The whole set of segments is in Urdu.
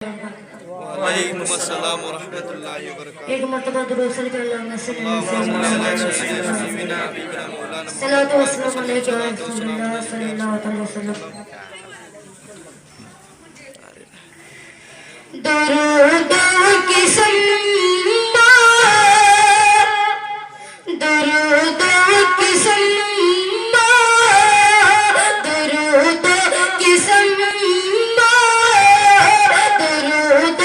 وعلیکم السلام ورحمۃ اللہ وبرکاتہ۔ ایک مرتبہ درود صلی اللہ علیہ وسلم صلاۃ و سلام علیکہ یا رسول اللہ صلی اللہ علیہ وسلم۔ درود کی سما درود کی سما درود کی سما درود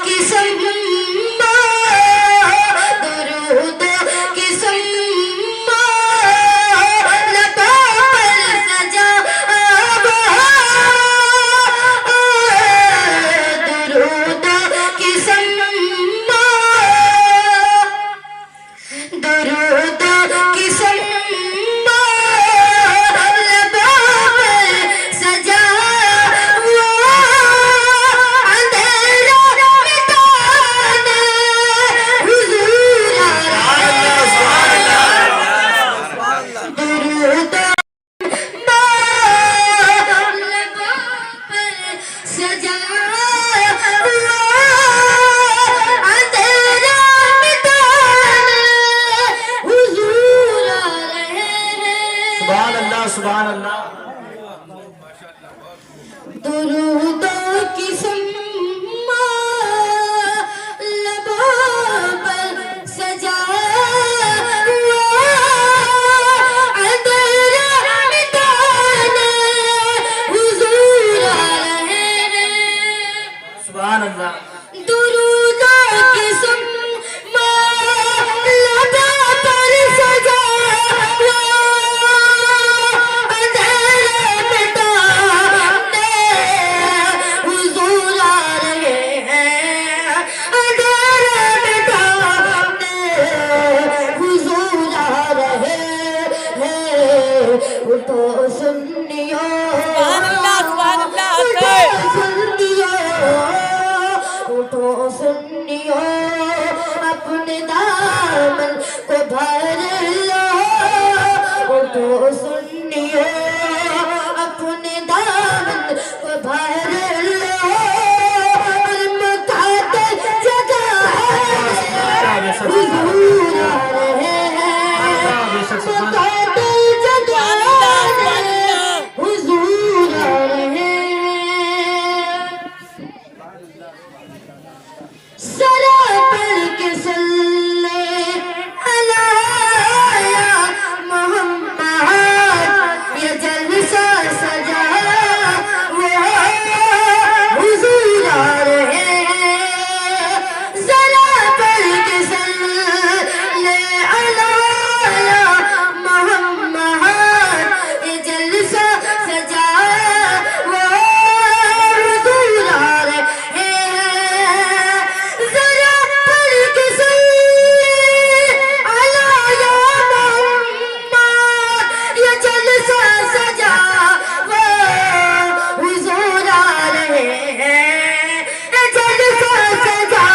کی سما درود کی سما لبا پر سجا درود کی سما درود کی سما لبا پر سجا اندھیرا مٹانے حضور آیا درود لبا پر سجا اندھیرا مٹانے حضور آ رہے ہیں۔ سبحان اللہ سبحان اللہ۔ درود کی سما لبوں پر سجا اندھیرا مٹانے حضور آ رہے ہیں۔ سبحان اللہ۔ درود کی سما لبوں پر سجا اندھیرا مٹانے حضور آ رہے ہیں۔ اندھیرا مٹانے حضور آ رہے ہیں۔ اٹھو سنیو اٹھو سنیو اپنے دامن کو بھر لو اٹھو سنیو اپنے دامن کو بھر لو اور مقدر جگہ حضور آ رہے ہیں۔ مقدر جگہ حضور آ رہے ہیں۔ سرا پڑھ کے صلی علی محمد یہ جلسہ سجا حضور آ رہے ہیں۔ ذرا پڑھ کے صلی علی محمد یہ جلسہ سجا حضور آ رہے ہیں۔ ذرا پڑھ کے صلی علی محمد یہ جلسہ سجا حضور آ رہے ہیں۔ یہ جلسہ سجا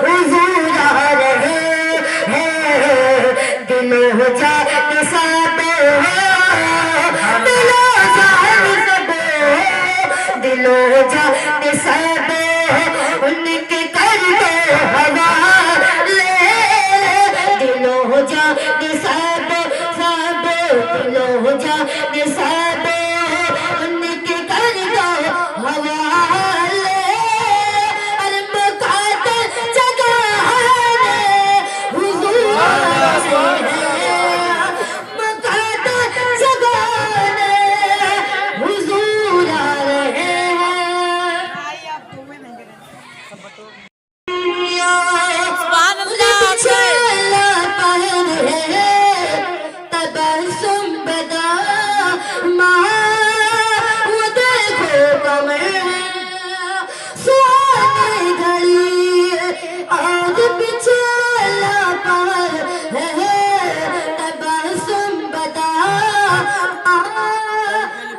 حضور آ رہے ہیں۔ دلوں جان سب دلوں جان سب دلوں جان سب ان کے کر دو حوالے دلوں جان سب سب دلوں جان سب ان کے کر دو حوالے اور مقدر جگہ حضور آ رہے ہیں۔ مقدر جگہ حضور آ رہے ہیں۔ سبحان اللہ۔ چلا پہن ہے تبسم بدا وہ دیکھو کمر سونے گھڑی آج پچھلا پہن ہے تبسم بدا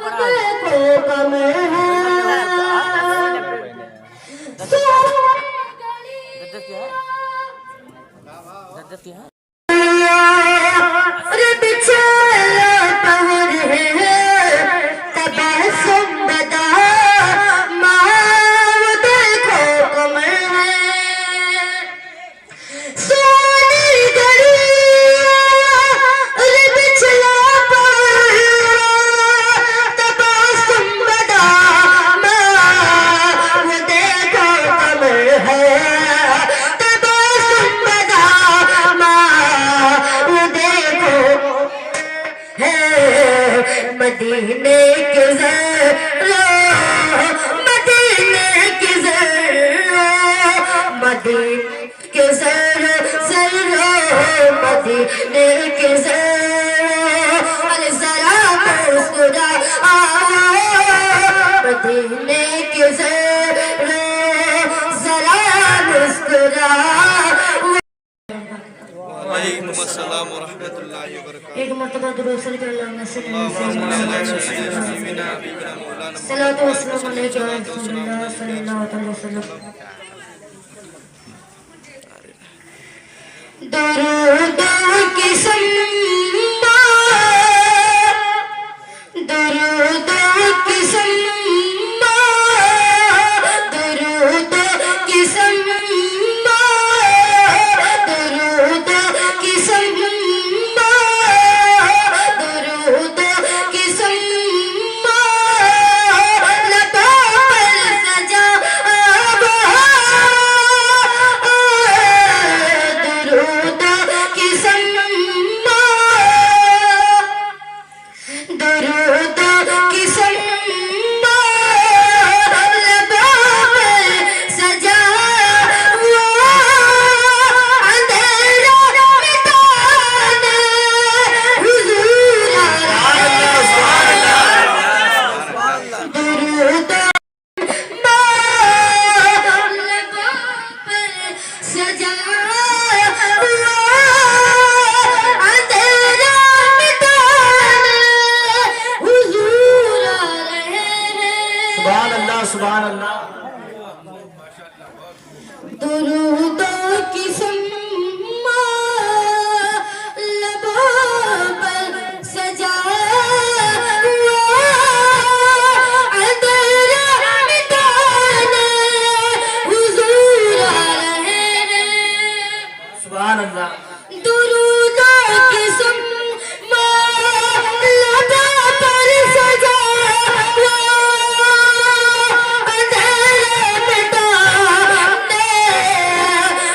وہ دیکھو کمر رب چلا پہن ہے تبسم بدا مدینے کے ذرا مدینے کے ذرا مدینے کے ذرا ذرا مدینے کے ذرا ذرا مسکرا مدینے کے ذرا ذرا مسکرا. وعلیکم السلام ورحمۃ اللہ وبرکاتہ. ایک مرتبہ درود صلی اللہ علیہ وسلم مولانا صلاۃ و سلام علیکم یا رسول اللہ صلی اللہ علیہ وسلم. درود کی سما درود کی سما درود کی سما درود کی سما درود کی سما لبوں پر سجا درود کی سما درود کی سما لبوں پر سجا اندھیرا مٹانے حضور آیا درود لبوں پر سجا اندھیرا مٹانے حضور آ رہے ہیں. سبحان اللہ سبحان اللہ. درود کی سما لبوں پر سجا اندھیرا مٹانے حضور آ رہے ہیں. سبحان اللہ. درود کی سما لبوں پر سجا اندھیرا مٹانے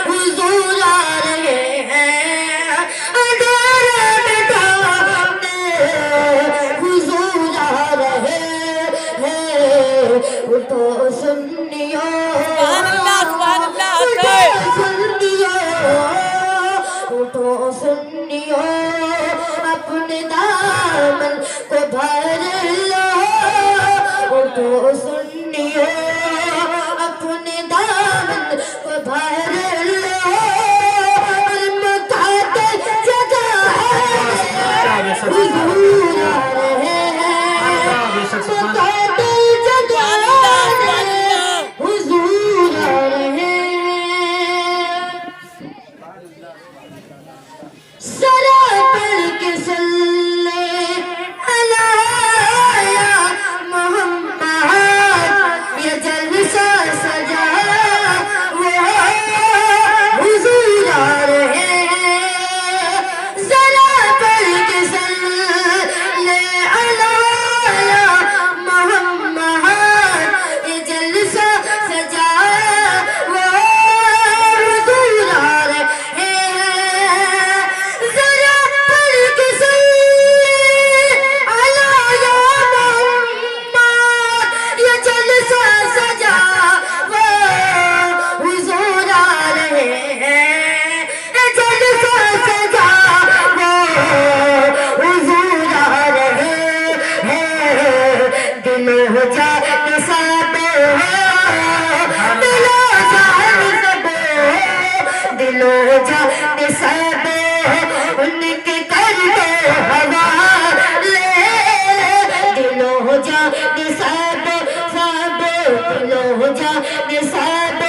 حضور آ رہے ہیں. اندھیرا مٹانے حضور آ رہے ہیں. اٹھو سنیو سبحان اللہ سبحان اللہ. اٹھو سنیو اپنے دامن کو بھر لو. اٹھو سنیو اپنے دامن کو بھر لو. مقدر جگہ ہے حضور آ رہے ہیں. مقدر جگہ ہے حضور آ رہے ہیں. سرا پڑھ کے صلی علی محمد یہ جلسہ سجا حضور آ رہے ہیں. ذرا پڑھ کے صلی علی محمد یہ جلسہ سجا حضور آ رہے ہیں. ذرا پڑھ کے صلی علی محمد یہ جلسہ سجا حضور آ رہے ہیں. یہ جلسہ سجا حضور آ رہے ہیں. دلوں جان سب دلوں جان سب دلوں جان سب ان کے کر دو حوالے. دلوں جان سب سب دلوں جان سب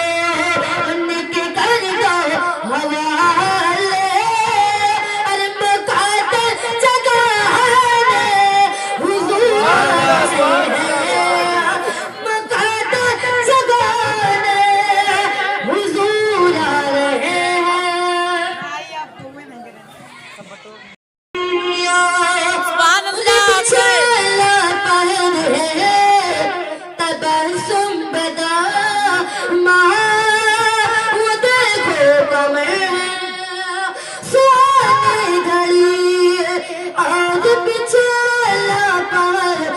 ان کے کر دو حوالے. ارے مقدر جگہ ہے حضور آ رہے ہیں. مقدر جگہ ہے حضور آ رہے ہیں. سبحان اللہ. چلا پہن ہے تبسم بدا وہ دیکھو کمر سوائے گھڑی آج پچھلا پہن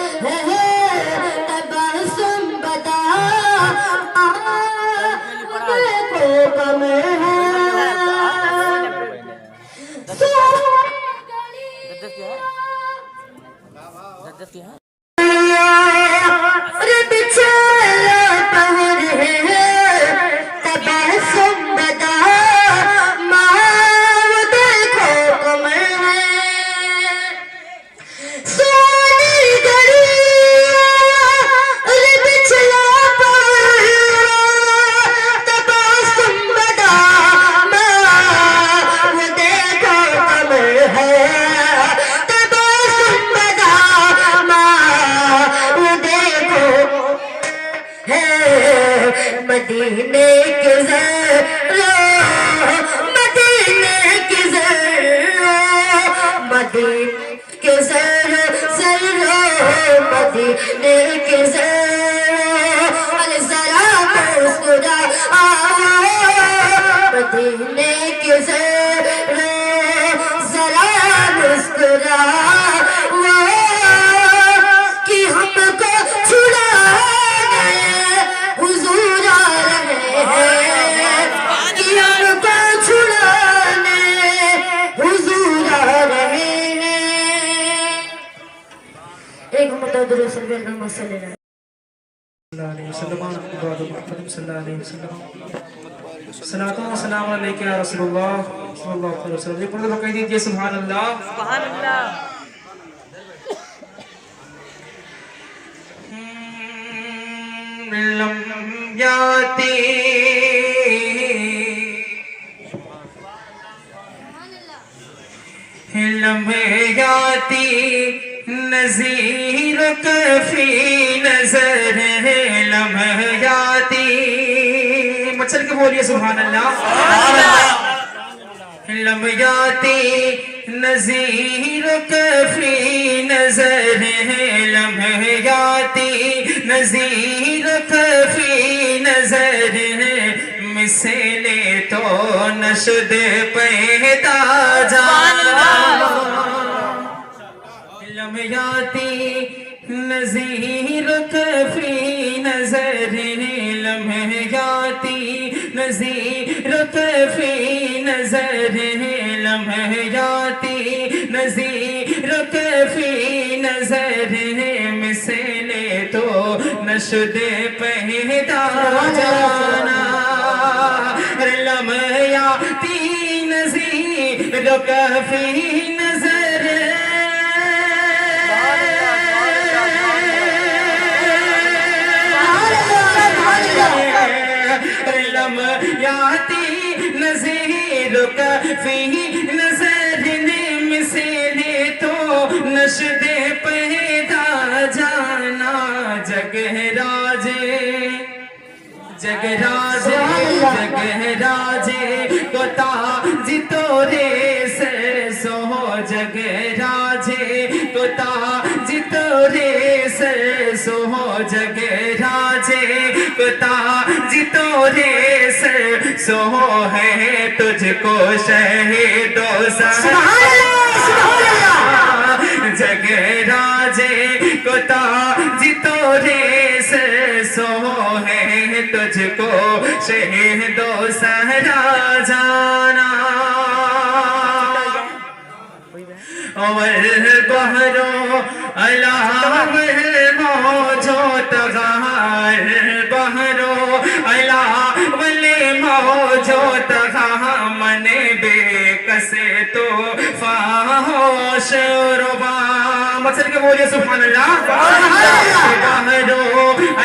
ہے مدینے کے ذرا مدینے کے ذرا مدینے کے ذرا ذرا مدینے کے ذرا ذرا مسکرا مدینے کے ذرا ذرا مسکرا کہ ہم کو چھڑا حضور آ رہے ہیں کہ ہم کو چھڑانے حضور آ رہے ہیں. ایک مرتبہ درود صلی اللہ علیہ وسلم. صلاۃ و سلام علیک یا رسول اللہ صلی اللہ علیہ وسلم. ایک مرتبہ کہہ دیجئے سبحان اللہ. سبحان اللہ. لم یاتی لمحیاتی نظیرک فی نظر لمحیاتی. مچل کے بولیے سبحان اللہ. لمحیاتی نظیرک فی نظر لمحیاتی نظیرک فی نظر مثل تو نشد پیدا جانا. لمحیاتی نظیرک فی نظر لمحیاتی نظیرک فی نظر لمحیاتی نظیرک فی نظر مثل تو نشد پیدا جانا. لمحیاتی نظیرک فی نظر لمحیاتی نظیرک فی نظر مثل تو نشد پیدا جانا. جگراجے کو تاج تورے سر سو جگراجے کو تاج تورے سر سو جگراجے کو تاج تورے سر سو ہے تجھ کو شہید و جگراجے کو تاج تورے سر سو ہے تجھ کو شہید و سہرا جانا. والبحر علا والموج تغا البحر علا والموج تغا من بے کسے تو فاہوش ربا. مچل کے بولیے سبحان اللہ. البحر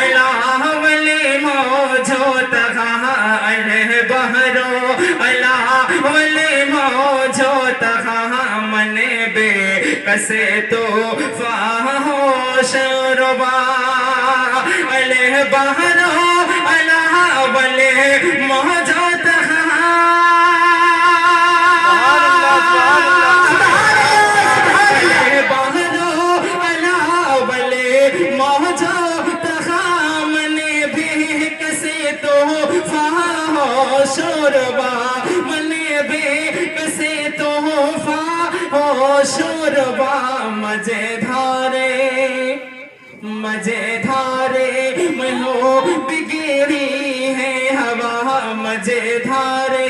علا والموج تغا البحر علا والموج تغا من بے کسے تو فاہوش ربا. البحر علا والموج تغا البحر علا والموج تغا من بے کسے تو فاہوش ربا. من بے کسے تو فاہوش ربا. مجھے دھارے میں ہو بگڑی ہے ہوا. مجھے دھارے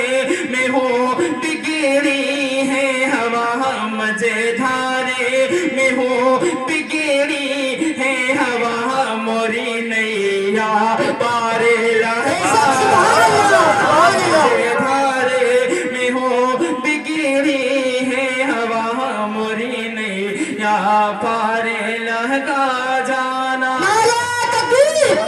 میں ہو بگڑی ہے ہوا. مجھے دھارے میں ہو بگڑی ہے ہوا. موری نیا پارے لہا. مجھے دھارے میں ہو بگڑی ہے ہوا. موری نیا پارے لہا جانا. نعرہ تکبیر.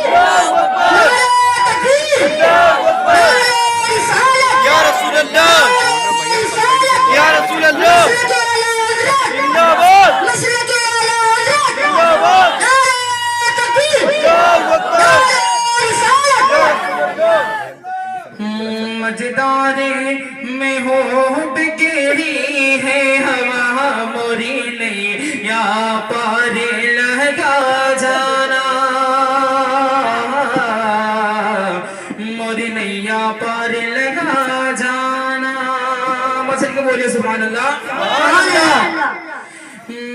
پر لگا جانا. مسجد کو بولیے سبحان اللہ.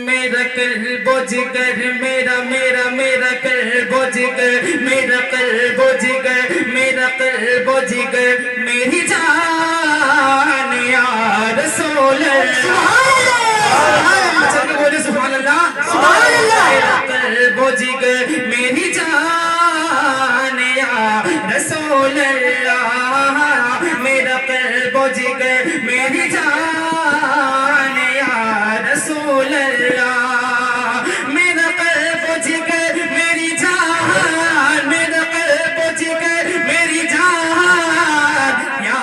میرا قلب و جگر میرا قلب و جگر میرا قلب و جگر میرا قلب و جگر میری جان یا رسول اللہ. چلیے بولے سبحان اللہ. میرا قلب و جگر میری جان یا رسول اللہ. میرا قلب و جگر میری جان یا رسول اللہ. میرا قلب و جگر میری جان میرا قلب و جگر میری جان یا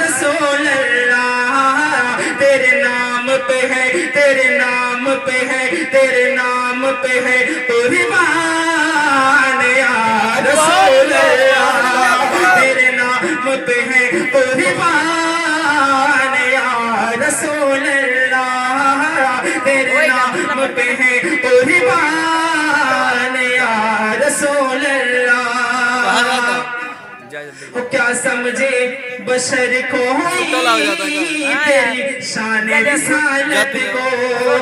رسول اللہ. تیرے نام پہ ہے تیرے نام پہ ہے تیرے نام پہ ہے قربان یا رسول اللہ. تیرے نام پہ ہے قربان یا رسول اللہ. تیرے نام پہ ہے قربان یا رسول اللہ. کیا سمجھے بشر کوئی تیری شان رسالت کو.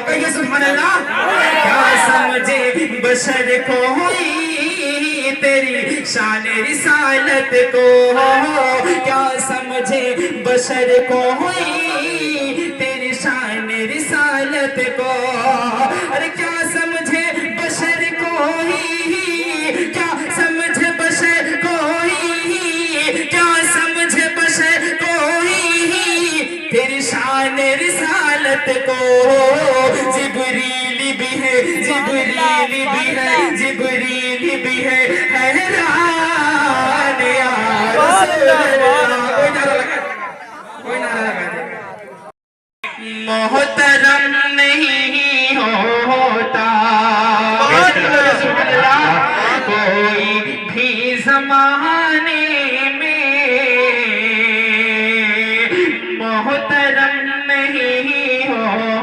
کہیے سبحان اللہ. کیا سمجھے بشر کوئی تیری شان رسالت کو. کیا سمجھے بشر کوئی تیری شان رسالت کو. ارے کیا سمجھے بشر کوئی کیا سمجھے بشر کوئی کیا سمجھے بشر کوئی تیری شان رسالت کو. جبریل بھی ہے جبریل بھی ہے جبریل بھی ہے حیران یا رسول اللہ. کوئی نعرہ لگا دے. محترم نہیں ہوتا کوئی بھی زمانے میں. محترم نہیں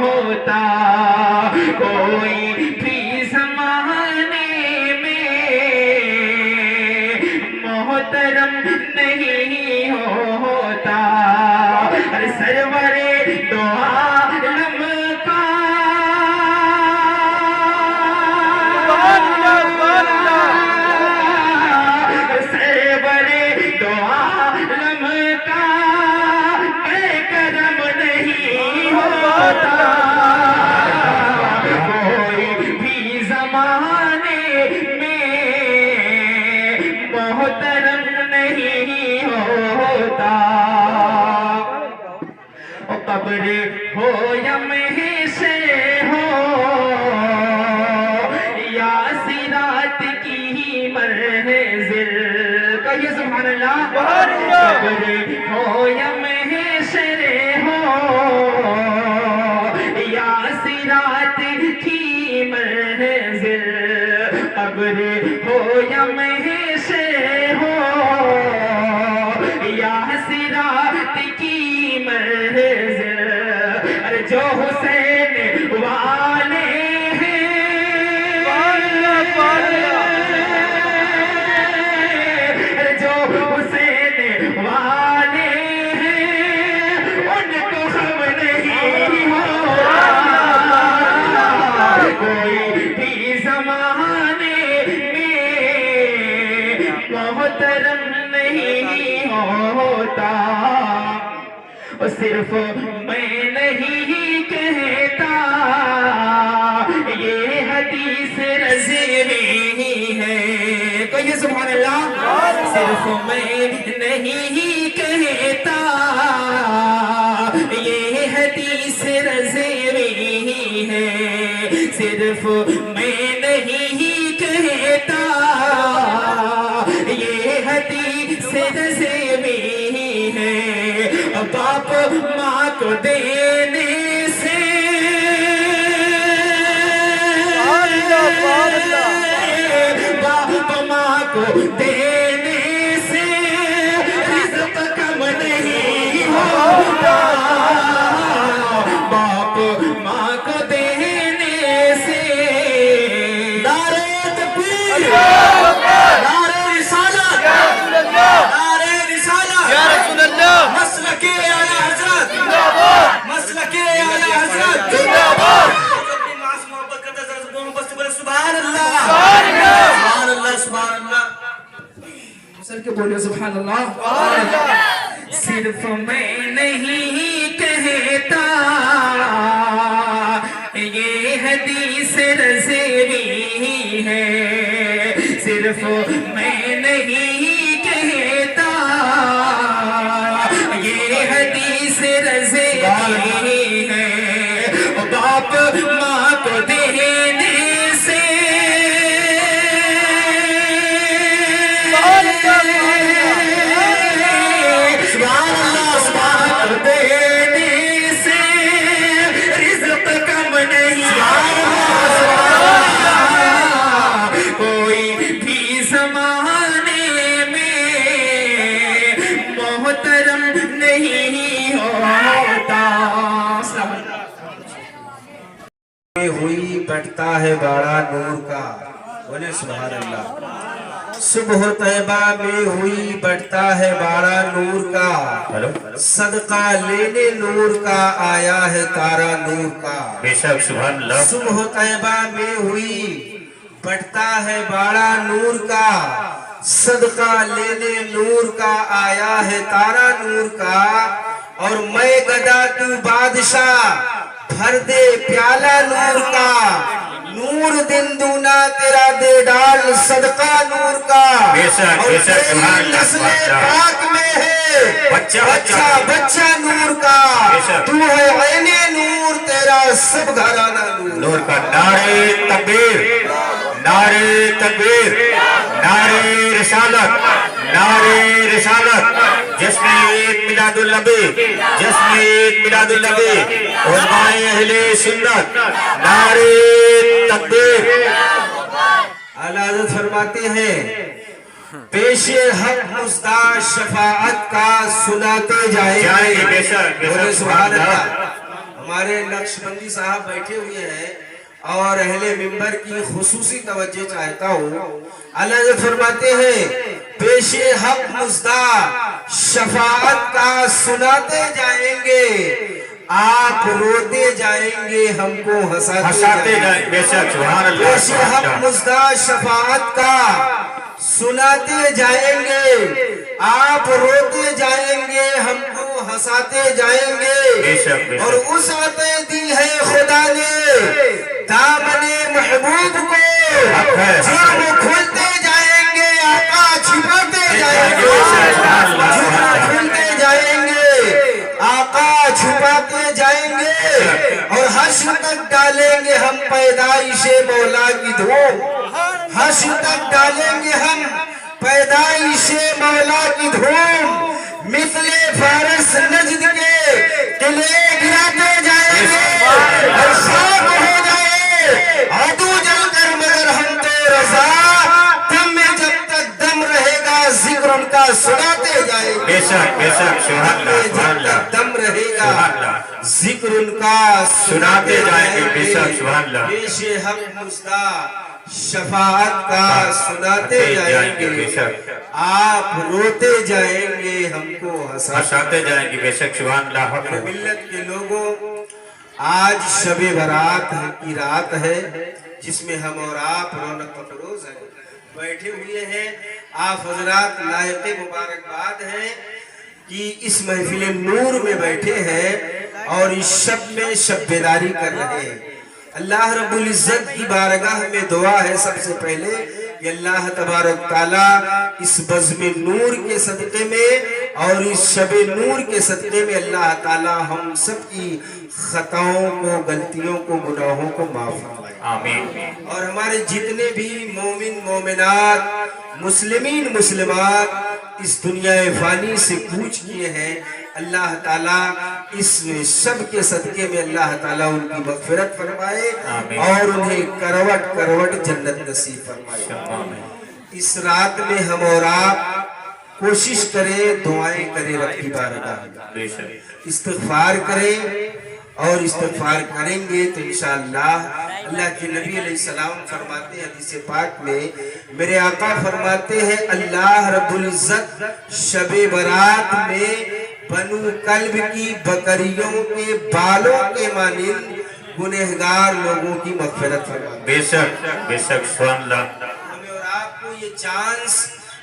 ہوتا کوئی بھی زمانے میں. محترم نہیں ہوتا سرور دو عالم کا. سرور دو عالم کا بے کرم نہیں ہوتا کوئی بھی زمانے میں. محترم نہیں ہوتا قبر ہو یا محشر ہو یا صراط کی منزل. کہیے سبحان اللہ. قبر ہو یا محشر ہو یا صراط کی منزل. قبر ہو یا محشر ہو یا صراط کی منزل. جو حسین والے ہیں جو حسین والے ہیں ان کو ہم نہیں ہوتا کوئی بھی زمانے میں. محترم نہیں ہوتا. صرف میں نہیں کہتا یہ حدیث رضوی ہے. کہیے سبحان اللہ. صرف میں نہیں کہتا یہ حدیث رضوی ہے. صرف میں نہیں کہتا یہ حدیث رضوی ہے. باپ ماں کو دینے سے باپ ماں کو دینے سے رزق کم نہیں ہوتا. باپ ماں کو دینے سے. نعرہ تکبیر نعرہ رسالت نعرہ رسالت. چل کے بولے سبحان اللہ. صرف میں نہیں کہتا یہ حدیث رضوی ہے، صرف میں نہیں کہتا یہ حدیث رضوی ہے. باپ ماں کو دینے سے ہوئی بٹتا ہے باڑا نور کا. بولے سبحان اللہ. صبح طیبہ میں ہوئی بٹتا ہے باڑا نور کا، صدقہ لینے نور کا آیا ہے تارا نور کا. بے شک سبحان اللہ. صبح طیبہ میں ہوئی بٹتا ہے باڑا نور کا، صدقہ لینے نور کا آیا ہے تارا نور کا. اور میں گدا تو بادشاہ بھر دے پیالہ نور کا، نور دن دونا تیرا دے ڈال صدقہ نور کا. اور تیری نسل پاک میں ہے بچہ بچہ نور کا، تو ہے عین نور تیرا سب گھرانہ نور کا. نعرے تکبیر، نعرے تکبیر، نعرے رسالت، نعرے رسالت. جشن عید میلاد النبی، جشن عید میلاد النبی، علماء اہل سنت. نعرے تکبیر. اعلیٰ حضرت فرماتے ہیں پیش حق مصدع شفاعت کا سناتے جائیں گے. بے شک بولے سبحان اللہ. ہمارے نقشبندی صاحب بیٹھے ہوئے ہیں اور اہل منبر کی خصوصی توجہ چاہتا ہوں. اعلیٰ حضرت فرماتے ہیں پیش حق مصدع شفاعت کا سناتے جائیں گے، آپ روتے جائیں گے ہم کو ہنساتے جائیں گے. بے شک سبحان اللہ. پیش حق مصدع شفاعت کا سناتے جائیں گے، آپ روتے جائیں گے ہم کو ہنساتے جائیں گے. اور وسعتیں دی ہے خدا نے دامن محبوب کو، جرم کھلتے جائیں گے آقا چھپاتے جائیں گے، جرم کھلتے جائیں گے آقا چھپاتے جائیں گے. اور حشر تک ڈالیں گے ہم پیدائش مولا کی دھوم، حشر تک ڈالیں گے ہم پیدائش مولا کی دھوم. مثل فارس نجد کے قلعے گراتے جائیں گے، اور شاک ہو جائے عدو جل کر مگر ہم تو رضا، دم میں جب تک دم رہے گا ذکر ان کا سناتے جائیں گے. بے شک سبحان اللہ. جب تک دم رہے گا ذکر ان کا سناتے جائیں گے. بے شک سبحان اللہ. پیش حق مصدع شفاعت کا سناتے جائیں گے، آپ روتے جائیں گے ہم کو ہنساتے جائیں گے. بے شک سبحان اللہ. ملت کے لوگوں، آج شب برات کی رات ہے جس میں ہم اور آپ رونق افروز ہیں، بیٹھے ہوئے ہیں. آپ حضرات لائق مبارکباد ہیں کہ اس محفل نور میں بیٹھے ہیں اور اس شب میں شب بیداری کر رہے ہیں. اللہ رب العزت کی بارگاہ میں دعا ہے سب سے پہلے کہ اللہ تبارک تعالیٰ اس بزم نور کے صدقے میں اور اس شب نور کے صدقے میں اللہ تعالیٰ ہم سب کی خطاؤں کو، غلطیوں کو، گناہوں کو معاف فرمائے. آمین. اور ہمارے جتنے بھی مومن مومنات، مسلمین مسلمات اس دنیا فانی سے کوچ کیے ہیں، اللہ تعالیٰ اس شب کے صدقے میں اللہ تعالیٰ ان کی مغفرت فرمائے اور انہیں کروٹ کروٹ جنت نصیب فرمائے. اس رات میں ہم اور آپ کوشش کریں، دعائیں کریں رب کی بارگاہ میں، استغفار کریں، اور استغفار کریں گے تو انشاءاللہ اللہ کے نبی علیہ السلام فرماتے ہیں حدیث پاک میں، میرے آقا فرماتے ہیں اللہ رب العزت شب برات میں بنو کلب کی بکریوں کے بالوں کے مانند گنہگار لوگوں کی مغفرت فرماتے ہیں. بے شک سبحان اللہ. ہمیں اور آپ کو یہ چانس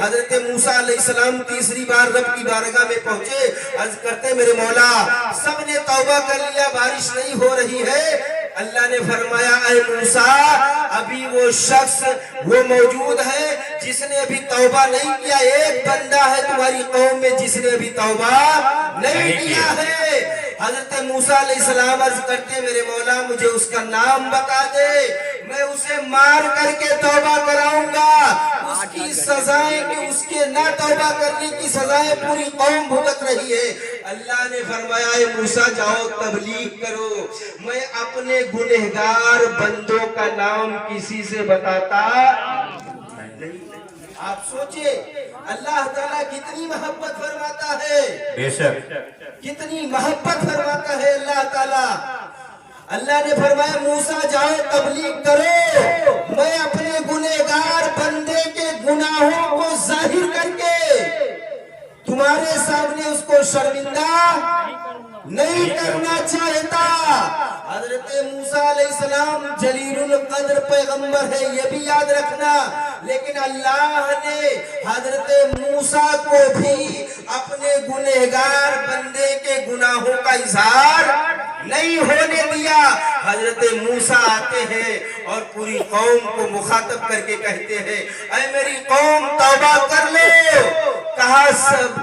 حضرت موسیٰ علیہ السلام تیسری بار رب کی بارگاہ میں پہنچے، عرض کرتے میرے مولا سب نے توبہ کر لیا، بارش نہیں ہو رہی ہے۔ اللہ نے فرمایا اے موسیٰ ابھی وہ شخص وہ موجود ہے جس نے ابھی توبہ نہیں کیا، ایک بندہ ہے تمہاری قوم میں جس نے ابھی توبہ نہیں کیا ہے۔ حضرت موسیٰ علیہ السلام عرض کرتے میرے مولا مجھے اس کا نام بتا دے، میں اسے مار کر کے توبہ کراؤں گا، اس کی سزائیں کہ اس کے نہ توبہ کرنے کی سزائیں پوری قوم بھگت رہی ہے۔ اللہ نے فرمایا اے موسیٰ جاؤ تبلیغ کرو، میں اپنے گنہگار بندوں کا نام کسی سے بتاتا نہیں۔ آپ سوچے اللہ تعالیٰ کتنی محبت فرماتا ہے، بے شک کتنی محبت فرماتا ہے اللہ تعالیٰ۔ اللہ نے فرمایا موسیٰ جاؤ تبلیغ کرو، میں اپنے گنہگار بندے کے گناہوں کو ظاہر کر کے تمہارے سامنے اس کو شرمندہ نہیں کرنا چاہتا۔ حضرت موسیٰ علیہ السلام جلیل القدر پیغمبر ہے یہ بھی یاد رکھنا، لیکن اللہ نے حضرت موسیٰ کو بھی اپنے گنہگار بندے کے گناہوں کا اظہار نہیں ہونے دیا۔ حضرت موسیٰ آتے ہیں اور پوری قوم کو مخاطب کر کے کہتے ہیں اے میری قوم توبہ کر لو،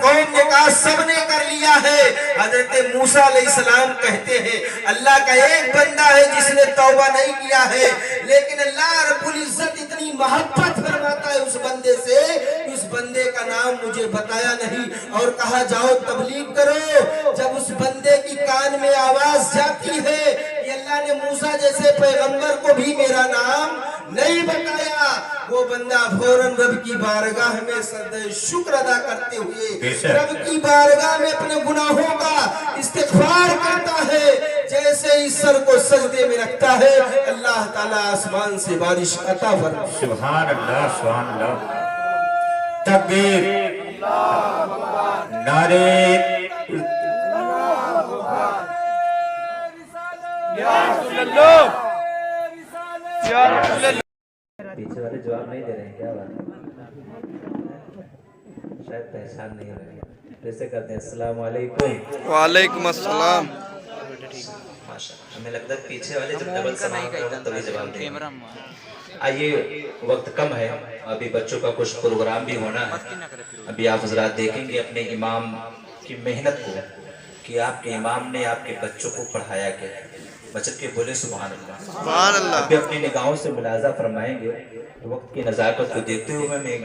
قوم نے کہا سب نے کر لیا ہے۔ حضرت موسیٰ علیہ السلام کہتے ہیں اللہ کا ایک بندہ ہے جس نے توبہ نہیں کیا ہے، لیکن اللہ رب العزت اتنی محبت فرماتا ہے اس بندے سے کہ اس بندے کا نام مجھے بتایا نہیں اور کہا جاؤ تبلیغ کرو۔ جب اس بندے کی کان میں آواز جاتی ہے کہ اللہ نے موسیٰ جیسے پیغمبر کو بھی میرا نام نہیں بتایا، وہ بندہ فوراً رب کی بارگاہ میں سجدہ شکر ادا کرتے ہوئے رب کی بارگاہ میں اپنے گناہوں کا استغفار کرتا ہے۔ جیسے اس سر کو سجدے میں رکھتا ہے اللہ تعالیٰ آسمان سے بارش عطا فرماتا ہے۔ سبحان اللہ سبحان اللہ، تکبیر، نعرے پیچھے والے جواب نہیں دے رہے ہیں، کیا بات ہے؟ شاید پہچان نہیں رہے ہیں، جیسے کرتے ہیں السلام علیکم۔ وعلیکم السلام۔ ہمیں لگتا ہے پیچھے والے جب ڈبل سماعت کرتے ہیں تبھی جواب دیں۔ آئیے وقت کم ہے، ابھی بچوں کا کچھ پروگرام بھی ہونا ہے، ابھی آپ حضرات دیکھیں گے اپنے امام کی محنت کو کہ آپ کے امام نے آپ کے بچوں کو پڑھایا کیا، بچت کے بولے سبحان اللہ سبحان اللہ۔ ابھی اپنی نگاہوں سے ملاحظہ فرمائیں گے، وقت کی نزاکت کو دیکھتے ہوئے میں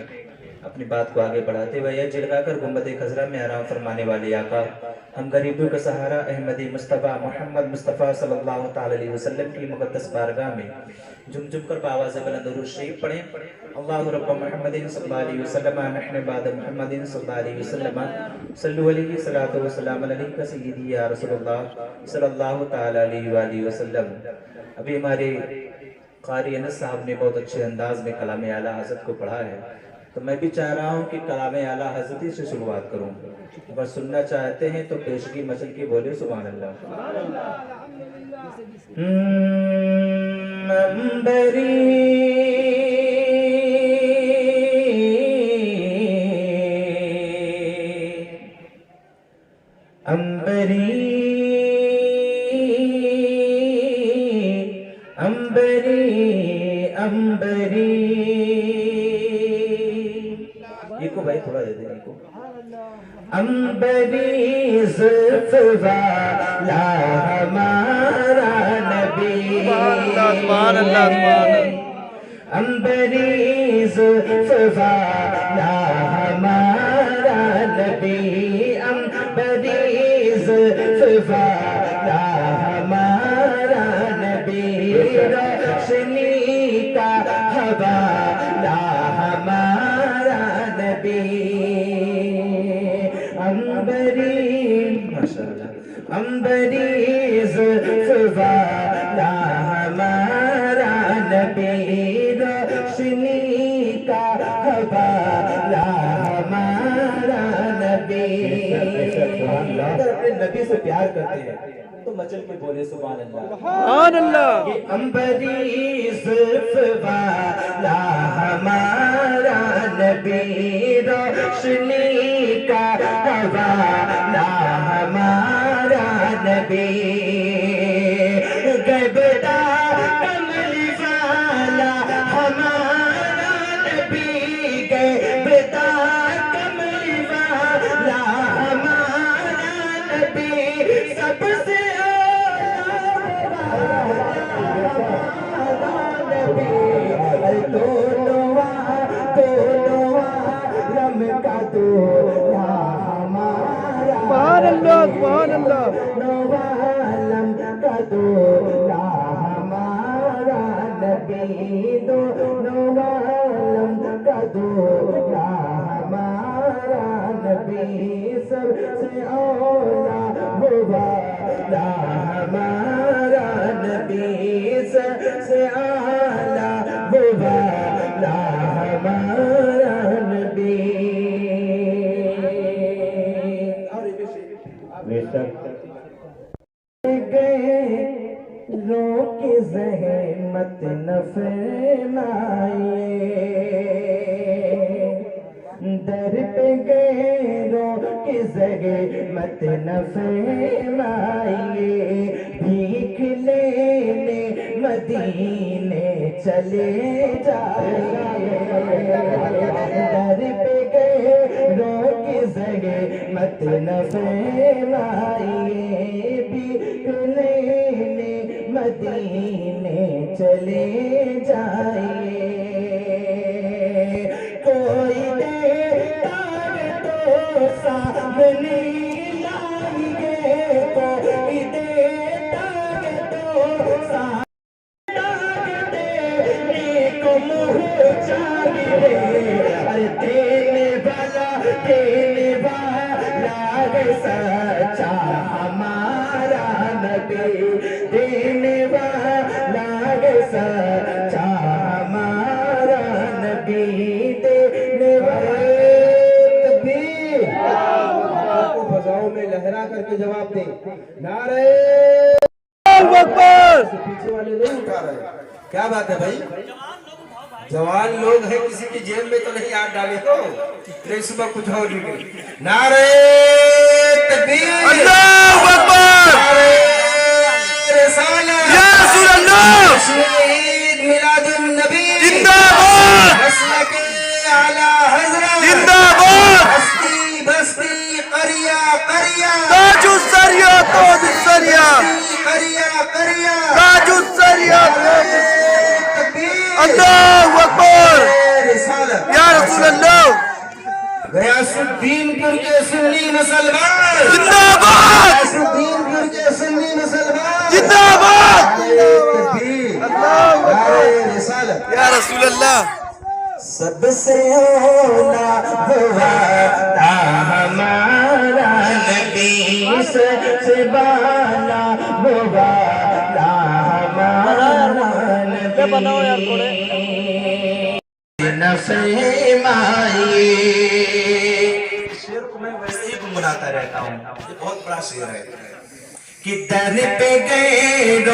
اپنی بات کو آگے بڑھاتے ہوئے یہ جلگا کر گنبد خضرا میں آرام فرمانے والے آقا ہم غریبوں کا سہارا احمدی مصطفیٰ محمد مصطفیٰ صلی اللہ تعالی علیہ وسلم کی مقدس بارگاہ میں جم جم کر بآواز بلند درود شریف پڑھیں۔ اللہ رب محمد صلی اللہ علیہ وسلم نحن بعد محمد صلی اللہ علیہ وسلم صلو علیہ صلاۃ و سلام علیہ سیدی یا رسول اللہ صلی اللہ تعالی علیہ وآلہ وسلم۔ ابھی ہمارے قاری انس صاحب نے بہت اچھے انداز میں کلام اعلیٰ حضرت کو پڑھا ہے، تو میں بھی چاہ رہا ہوں کہ کلام اعلیٰ حضرت سے شروعات کروں، اگر سننا چاہتے ہیں تو پیشگی مچل کے بولے سبحان اللہ۔ یہ کو بھائی تھوڑا دے دیں یہ کو۔ امبری زلف والا ہمارا نبی، سبحان اللہ سبحان اللہ۔ امبری زلف والا ہمارا نبی، امبری زلف والا ہمارا نبی، روشنی کا حوالہ ہمارا نبی، امبری زلف والا ہمارا نبی، روشنی کا حوالہ ہمارا نبی، اگر اپنے نبی سے پیار کرتے ہیں تو مچل کے بولے سبحان اللہ سبحان اللہ یہ انبری زلف والا ہمارا نبی روشنی کا حوالہ ہمارا نبی گبدا کمل والا ہمارا نبی گبدا کمل والا ہمارا نبی سب سے سبحان اللہ سبحان اللہ نوالم کا دولا ہمارا نبی دو نوالم کا دولا ہمارا نبی سب سے اولا والا ہمارا نبی سب سے اعلیٰ والا ہمارا نبی گئے روک زحمت نہ فرمائیے در پہ گئے روک زحمت نہ فرمائیے بھیک لینے مدینے چلے جائیے در پہ گئے روک زحمت نہ فرمائیے بھیک لینے مدینے چلے جائیے کوئی دیتا ہے تو سامنے لائیے کوئی دیتا ہے تو سامنے کو منہ چاہیے ارے دینے والا سچا ہمارا نبی دینے والا سچا ہمارا نبی دینے والا تکبیر کو فضاؤں میں لہرا کر کے جواب دیں نعرہ اللہ اکبر پیچھے والے نہیں اٹھا رہے کیا بات ہے بھائی جوان لوگ ہیں کسی کی جیب میں تو نہیں ہاتھ ڈالے تو نہیں صبح کچھ اور نہیں نعرہ تکبیر اللہ اکبر نعرہ رسالت یا رسول اللہ عید میلاد النبی زندہ باد مسلک اعلی حضرت زندہ باد بستی بستی قریہ قریہ تاج السریہ تاج السریہ قریہ قریہ تاج السریہ تکبیر اللہ اکبر رسالت یا رسول اللہ غیاث الدین پور کے سنی مسلمان زندہ باد غیاث الدین پور کے سنی مسلمان زندہ باد تکبیر نعرہ رسالت یا رسول اللہ سب سے اولا والا ہمارا نبی سب سے بالا والا ہمارا نبی نہ فرمائیے شعر کو میں ویسے ہی گنگناتا رہتا ہوں یہ بہت بڑا شعر ہے کہ در پہ گئے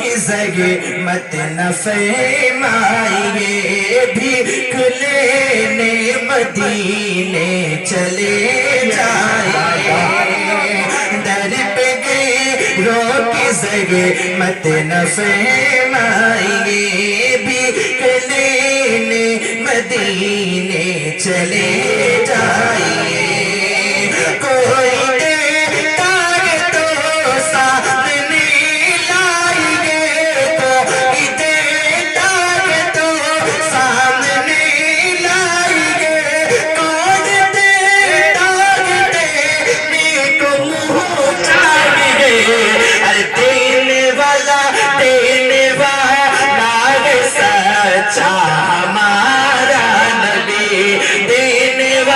کی زحمت نہ فرمائیے بھیک لینے مدینے چلے جائیے در پہ گئے کی زحمت نہ فرمائیے بھیک لینے مدینے چلے جائیے کوئی ہمارا نبی دینے والا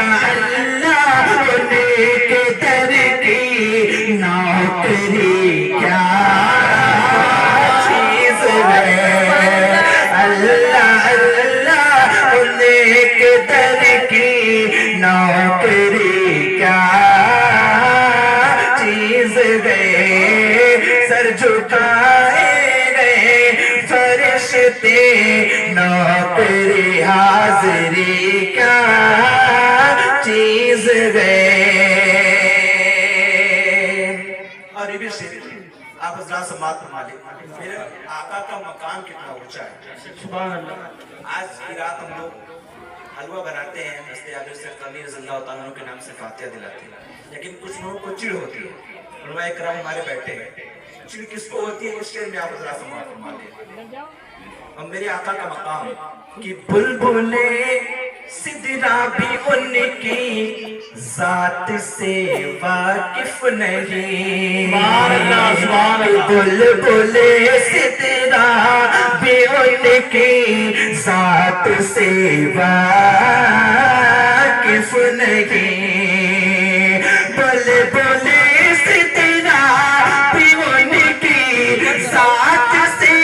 اللہ اللہ نیک در کی نوکری کیا چیز ہے اللہ اللہ نیک در کی نوکری کیا چیز ہے سر جھکائے گئے فرشتے نوکری حاضری کیا چیز ہے اور یہ بھی آپ حضرات سماعت فرما لیں میرے آقا کا مقام کتنا اونچا ہے سبحان اللہ آج کی رات ہم لوگ حلوہ بناتے ہیں دستے عابد سے قمی رضی اللہ تعالیٰ عنہ کے نام سے فاتحہ دلاتے ہیں لیکن کچھ لوگوں کو چڑ ہوتی ہے علماء کرام ہمارے بیٹھے ہیں چڑ کس کو ہوتی ہے اس کے میں آپ حضرات سماعت فرما لیں اور میرے آقا کا مقام کہ بلبلے سدرا بھی ان کی ذات سے واقف نہیں بلبلے سدرا بھی ان کی ذات سے واقف نہیں بلبلے سدرا بھی ان کی ذات سے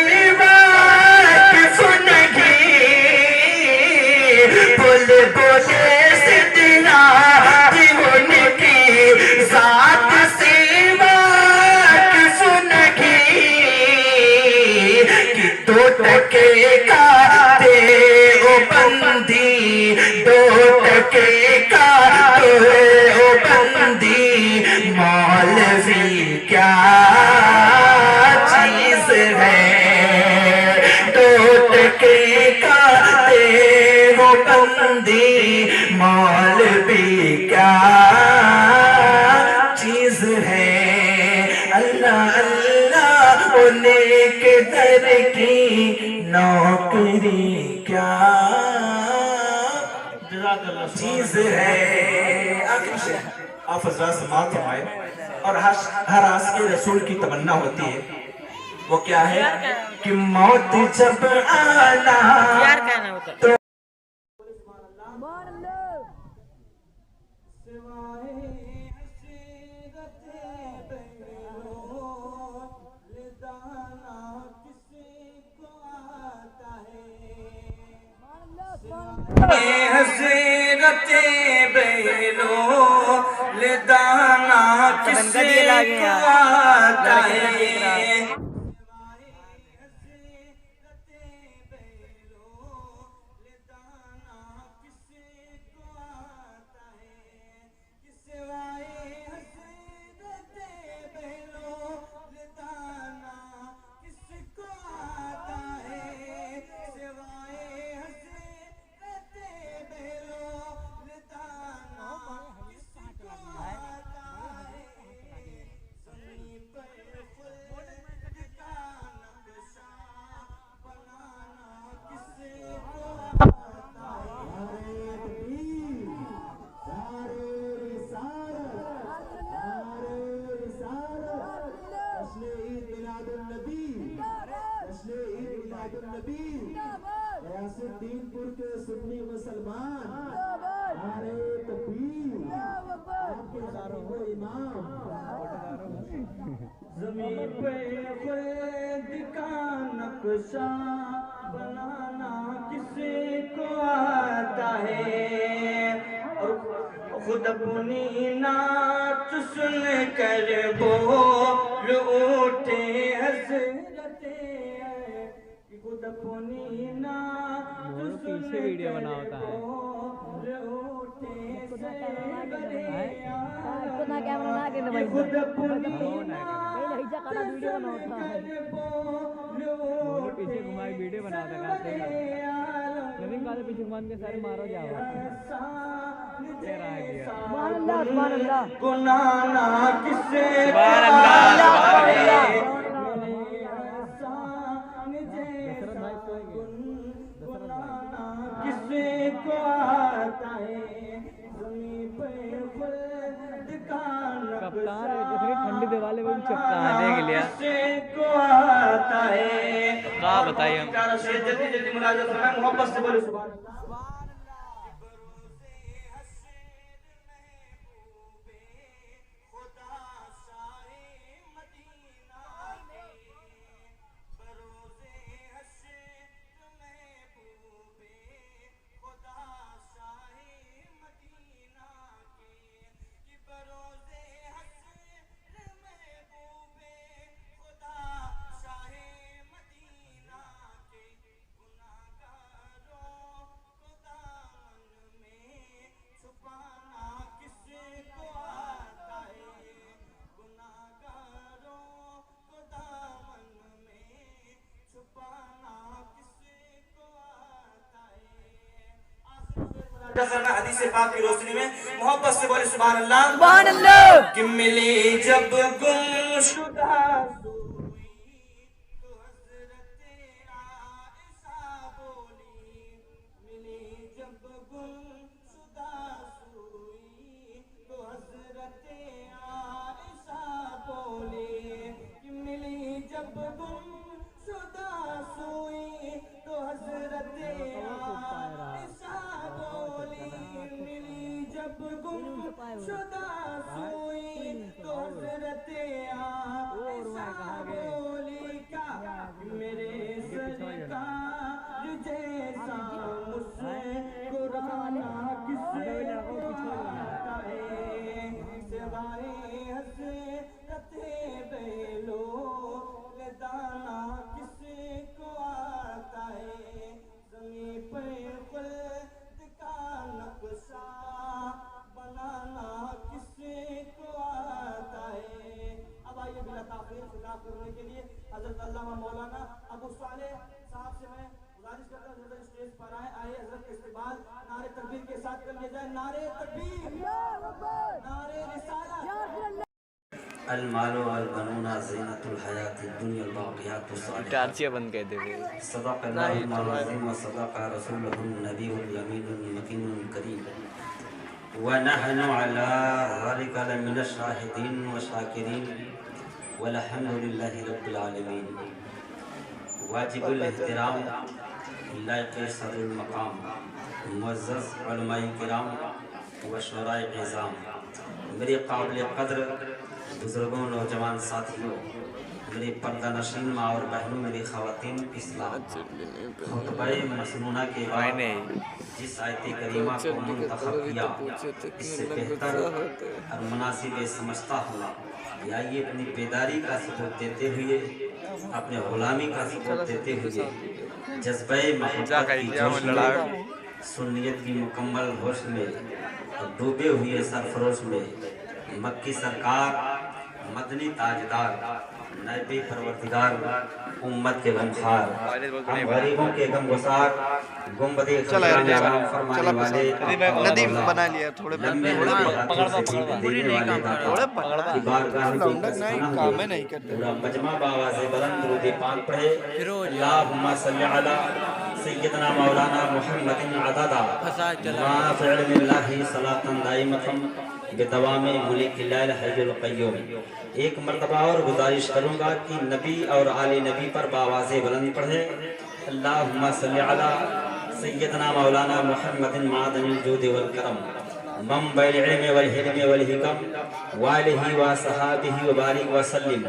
بولے سدرا ان کی ذات سے واقف نہیں کہ دو ٹکے کا دے او بندی دو ٹکے کا دے او بندی مولوی کیا چیز ہے دو ٹکے کا دے او بندی مولوی کیا چیز ہے اللہ اللہ نیک در کی نوکری کیا چیز ہے آخر سے آپ حضرات سماعت فرمائے اور ہر عاشق رسول کی تمنا ہوتی ہے وہ کیا ہے کہ موت جب آنا تو حسرت بیلو لدانا کسی کو آتا ہے دینپور کے سنی مسلمان نعرہ تکبیر آپ کے دارو امام زمین پہ خود کا نقشہ بنانا کسی کو آتا ہے اور خود اپنی نعت سن کر بول اٹھے حسرتیں خود اپنی نعت پیچھے ویڈیو بنا ہوتا ہے خود اپنی پیچھے گھما ویڈیو بنا ہوتا ہے پیچھے گھمان کے سارے مارو جاؤ گنانا کسے کسی کو آتا ہے زمین پہ خود کا کپتان ہے جتنی ٹھنڈی دیوالے وہ چپکانے کے لیے کسی کو آتا ہے کہاں بتائیے ہم جلدی جلدی ملازم فرمائیں محبت سے بولے سبحان اللہ حدیث پاک کی روشنی میں محبت سے بولے سبحان اللہ سبحان اللہ کہ ملی جب گم شدہ کرنے کے لیے حضرت علامہ مولانا ابو صالح صاحب سے میں گزارش کرتا ہوں حضرت اسٹیج پر آئے حضرت کے استقبال نعرے تکبیر کے ساتھ کر لیا جائے. نعرے تکبیر، نعرے رسالت. المال والبنون زینت الحیات الدنیا الباقیات الصالحات. ٹارچیاں بند کر دے گئے. صدق اللہ العظیم وصدق رسولہ النبی الامین المکین الکریم ونحن علی ذلک لمن الشاہدین والشاکرین والحمد للہ رب العالمین. واجب الاحترام لائق صدر المقام معزز علماء کرام و شعراء عظام، میرے قابل قدر بزرگوں، نوجوان ساتھیوں، میرے پردہ نشین ماں اور بہنوں، میری خواتین اسلام، خطبہ مسنونہ کے بعد جس آیت کریمہ کو منتخب کیا اس سے بہتر اور مناسب سمجھتا ہوں یا یہ اپنی بیداری کا ثبوت دیتے ہوئے، اپنے غلامی کا ثبوت دیتے ہوئے، جذبہ محبت کی جوش میں، سنیت کی مکمل ہوش میں ڈوبے ہوئے سرفروش میں، مکی سرکار، مدنی تاجدار، نائب پروردگار، امت کے غمخوار، ہم غریبوں کے غمگسار، گنبد خضرا میں آرام فرمانے والے، ندیم بنا لیا تھوڑے لمبے ہاتھوں سے بھیک دینے والے داتا کی بارگاہ میں پناہ دے. پورا مجمع بآواز بلند درود پاک پڑھے. اللہم صلی علی سیدنا مولانا محمد عددا ما فی علم اللہ صلاة دائمۃ بدوام ملک اللہ الحی القیوم. ایک مرتبہ اور گزارش کروں گا کہ نبی اور آل نبی پر بآواز بلند پڑھے. اللہم صلی علی سیدنا مولانا محمد معدن الجود والکرم منبع العلم والحلم والحکم والہ وصحابہ وبارک وسلم.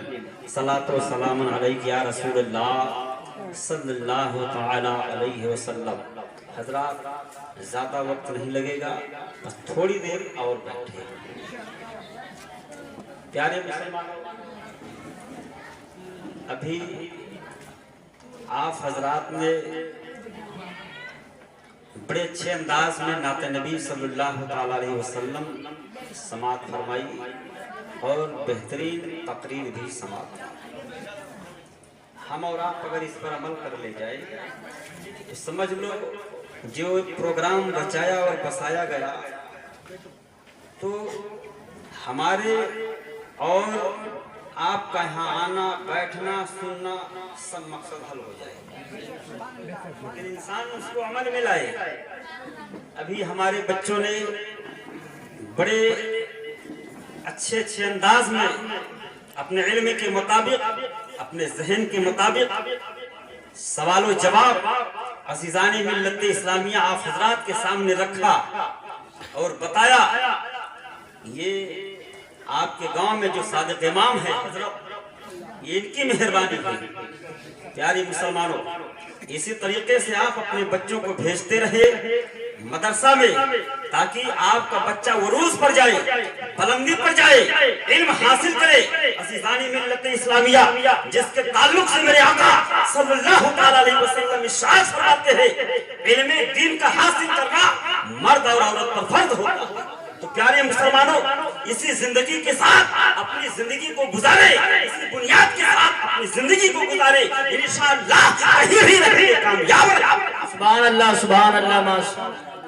صلاۃ و سلام علیک یا رسول اللہ صلی اللہ تعالی علیہ وسلم. حضرات زیادہ وقت نہیں لگے گا، بس تھوڑی دیر اور بیٹھے. پیارے مسلمانوں، ابھی آپ حضرات نے بڑے اچھے انداز میں نعت نبی صلی اللہ تعالی علیہ وسلم سماعت فرمائی اور بہترین تقریر بھی سماعت. ہم اور آپ اگر اس پر عمل کر لے جائے تو سمجھ لو جو پروگرام بچایا اور بسایا گیا تو ہمارے اور آپ کا یہاں آنا، بیٹھنا، سننا سب مقصد حل ہو جائے. لیکن انسان اس کو عمل میں لائے. ابھی ہمارے بچوں نے بڑے اچھے اچھے انداز میں اپنے علم کے مطابق، اپنے ذہن کے مطابق سوال و جواب عزیزان ملت اسلامیہ آپ حضرات کے سامنے رکھا اور بتایا. یہ آپ کے گاؤں میں جو صادق امام ہے حضرت، یہ ان کی مہربانی ہے. پیاری مسلمانوں، اسی طریقے سے آپ اپنے بچوں کو بھیجتے رہے مدرسہ میں تاکہ آپ کا بچہ عروج پر جائے، بلندی پر جائے، علم حاصل کرے. عزیزان ملت اسلامیہ، جس کے تعلق سے میرے آقا صلی اللہ تعالی علیہ وسلم ارشاد فرماتے ہیں علم دین کا حاصل کرنا مرد اور عورت پر فرض ہوتا ہے. تو پیارے مسلمانوں، اسی زندگی کے ساتھ اپنی زندگی کو گزارے، اسی بنیاد کے ساتھ اپنی زندگی کو گزارے. انشاءاللہ کہیں بھی رہے کامیاب. سبحان اللہ، سبحان اللہ.